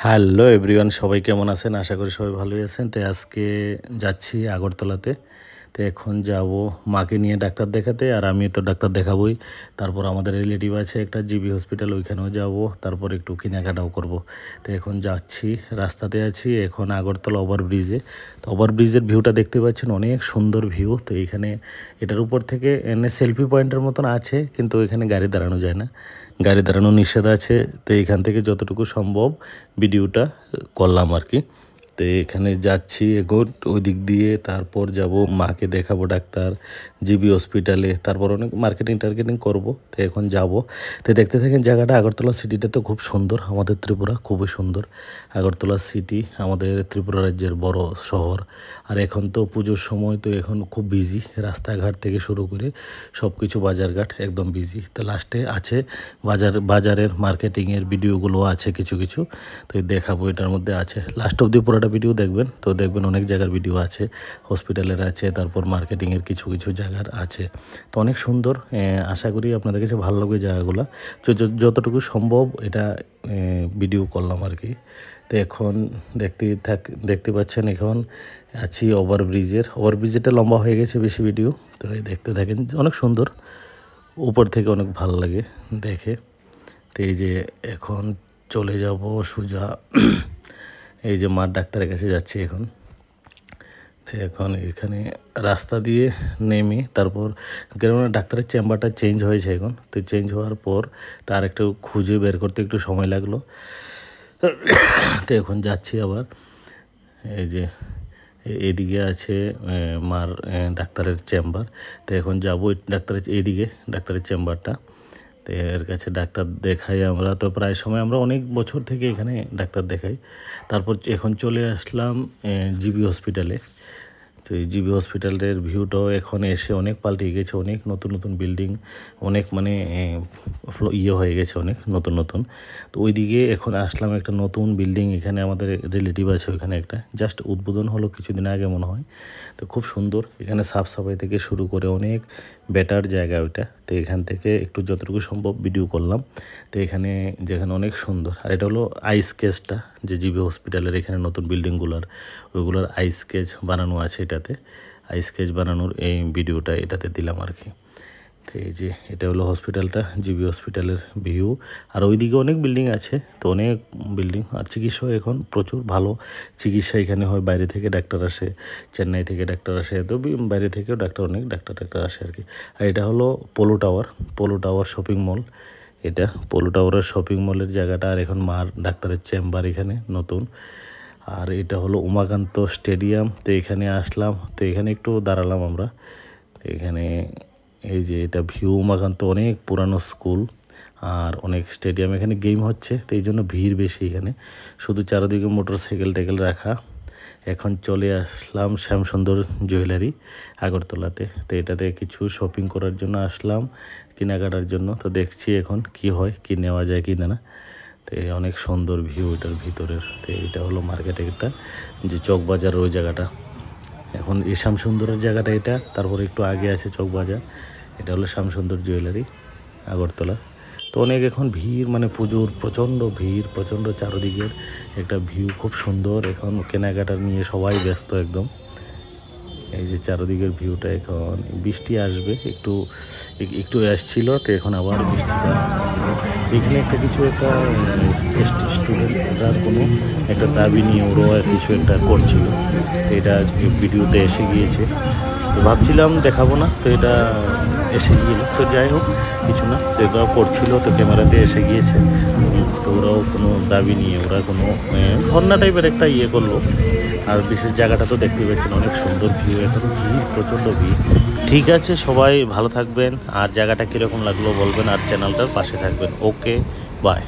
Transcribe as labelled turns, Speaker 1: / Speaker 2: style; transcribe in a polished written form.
Speaker 1: Hello everyone, সবাই কেমন আছেন? আশা করি সবাই ভালোই আছেন। তো আজকে যাচ্ছি আগরতলাতে। তো এখন যাব মাকে নিয়ে ডাক্তার দেখাতে, আর আমি তো ডাক্তার দেখাবই। তারপর আমাদের রিলেটিভ আছে একটা জিবি হসপিটাল, ওইখানেও যাব। তারপর একটু কেনাকাটাও করব। তো এখন যাচ্ছি, রাস্তাতে আছি এখন আগরতলা ওভারব্রিজে। তো ওভারব্রিজের ভিউটা দেখতে পাচ্ছেন, অনেক সুন্দর ভিউ। তো এইখানে এটার উপর থেকে এনে সেলফি পয়েন্টের মতন আছে, কিন্তু এখানে গাড়ি দাঁড়ানো যায় না, গাড়ি দাঁড়ানো নিষেধ আছে। তো এইখান থেকে যতটুকু সম্ভব ভিডিওটা করলাম আর কি। তো এখানে যাচ্ছি এখন ওই দিক দিয়ে, তারপর যাব মাকে দেখাবো ডাক্তার জিবি হসপিটালে, তারপর অনেক মার্কেটিং করব। তো এখন যাব। তো দেখতে থাকেন জায়গাটা। আগরতলা সিটিটা তো খুব সুন্দর, আমাদের ত্রিপুরা খুবই সুন্দর। আগরতলা সিটি আমাদের ত্রিপুরা রাজ্যের বড় শহর। আর এখন তো পুজোর সময়, তো এখন খুব বিজি, রাস্তাঘাট থেকে শুরু করে সব কিছু বাজারঘাট একদম বিজি। তো লাস্টে আছে বাজারের মার্কেটিংয়ের ভিডিওগুলো আছে কিছু কিছু, তো দেখাবো। এটার মধ্যে আছে, লাস্ট অব্দি পুরোটা ভিডিও দেখবেন। তো দেখবেন অনেক জায়গার ভিডিও আছে, হসপিটালের আছে, তারপর মার্কেটিংয়ের কিছু কিছু জায়গার আছে। তো অনেক সুন্দর। আশা করি আপনাদের কাছে ভালো লাগবে জায়গাগুলো। যতটুকু সম্ভব এটা ভিডিও করলাম আর কি। তো এখন দেখতে পাচ্ছেন এখন আছি ওভারব্রিজেটা লম্বা হয়ে গেছে বেশি ভিডিও। তো এই দেখতে থাকেন, অনেক সুন্দর, উপর থেকে অনেক ভালো লাগে দেখে। তো এই যে এখন চলে যাব সোজা এই যে মার ডাক্তারের কাছে যাচ্ছি এখন। তো এখন এখানে রাস্তা দিয়ে নেমে তারপর, কেননা ডাক্তারের চেম্বারটা চেঞ্জ হয়েছে এখন। তো চেঞ্জ হওয়ার পর তার একটু খুঁজে বের করতে একটু সময় লাগলো। তো এখন যাচ্ছি আবার। এই যে এইদিকে আছে মার ডাক্তারের চেম্বার। তো এখন যাবো এইদিকে ডাক্তারের চেম্বারটা। তো এর কাছে ডাক্তার দেখাই আমরা। তো প্রায় সময় আমরা অনেক বছর থেকে এখানে ডাক্তার দেখাই। তারপর এখন চলে আসলাম জিবি হসপিটালে। তো এই জিবি হসপিটালের ভিউটাও এখন এসে অনেক পাল্টে গেছে, অনেক নতুন নতুন বিল্ডিং, অনেক মানে হয়ে গেছে, অনেক নতুন নতুন। তো ওইদিকে এখন আসলাম একটা নতুন বিল্ডিং, এখানে আমাদের রিলেটিভ আছে, ওইখানে একটা জাস্ট উদ্বোধন হলো কিছুদিন আগে মনে হয়। তো খুব সুন্দর, এখানে সাফ সাফাই থেকে শুরু করে অনেক বেটার জায়গা ওইটা। তো এখান থেকে একটু যতটুকু সম্ভব ভিডিও করলাম। তো যেখানে অনেক সুন্দর। আর এটা হলো আই স্কেচটা, যে জিবি হসপিটালের এখানে নতুন বিল্ডিংগুলোর ওইগুলোর আই স্কেচ বানানো আছে এটাতে। আই স্কেচ বানানোর এই ভিডিওটা এটাতে দিলাম আর কি। তো এই যে এটা হলো হসপিটালটা, জিবি হসপিটালের ভিউ। আর ওইদিকে অনেক বিল্ডিং আছে, তো অনেক বিল্ডিং। আর চিকিৎসা এখন প্রচুর ভালো চিকিৎসা এখানে হয়। বাইরে থেকে ডাক্তার আসে, চেন্নাই থেকে ডাক্তার আসে, তো বাইরে থেকেও অনেক ডাক্তার আসে আর কি। আর এটা হলো পোলো টাওয়ার শপিং মল। এটা পোলো টাওয়ারের শপিং মলের জায়গাটা। আর এখন মার ডাক্তারের চেম্বার এখানে নতুন। আর এটা হলো উমাকান্ত স্টেডিয়াম। তো এখানে আসলাম, তো এখানে একটু দাঁড়ালাম আমরা। তো এখানে এই যে এটা ভিউ, উমাকান্ত অনেক পুরানো স্কুল আর অনেক স্টেডিয়াম, এখানে গেম হচ্ছে। তো এই জন্য ভিড় বেশি এখানে, শুধু চারিদিকে মোটরসাইকেল রাখা। এখন চলে আসলাম শ্যামসুন্দর জুয়েলারি আগরতলাতে। তো এটাতে কিছু শপিং করার জন্য আসলাম, কেনাকাটার জন্য। তো দেখছি এখন কি হয়, কি নেওয়া যায় কি না। তো অনেক সুন্দর ভিউ এটার ভিতরের। তো এটা হলো মার্কেটে একটা, যে চকবাজার ওই জায়গাটা। এখন এই শ্যামসুন্দরের জায়গাটা এটা, তারপর একটু আগে আছে চকবাজার। এটা হলো শ্যামসুন্দর জুয়েলারি আগরতলা। তো অনেক এখন ভিড়, মানে প্রচণ্ড ভিড়, প্রচণ্ড চারদিকের একটা ভিউ খুব সুন্দর। এখন কেনাকাটা নিয়ে সবাই ব্যস্ত একদম। এই যে চারদিকের ভিউটা, এখন বৃষ্টি আসবে, একটু একটু আসছিল, তো এখন আবার বৃষ্টিটা। এখানে একটা এসটি স্টুডেন্টরার কোনো একটা দাবি নিয়ে ওরা কিছু একটা করছিল, এটা ভিডিওতে এসে গিয়েছে। তো ভাবছিলাম দেখাবো না, তো এটা এসে গিয়েছিল। তো যাই হোক, কিছু না, তো এটাও করছিল, তো ক্যামেরাতে এসে গিয়েছে। তো ওরাও কোনো দাবি নিয়ে ওরা কোনো ধর্ণা টাইপের একটা করলো। আর বিশেষ জায়গাটা তো দেখতে পাচ্ছেন, অনেক সুন্দর ভিউ। এখন ভিড়, প্রচণ্ড ভিড়। ঠিক আছে, সবাই ভালো থাকবেন, আর জায়গাটা কীরকম লাগলো বলবেন, আর চ্যানেলটার পাশে থাকবেন। ওকে, বাই।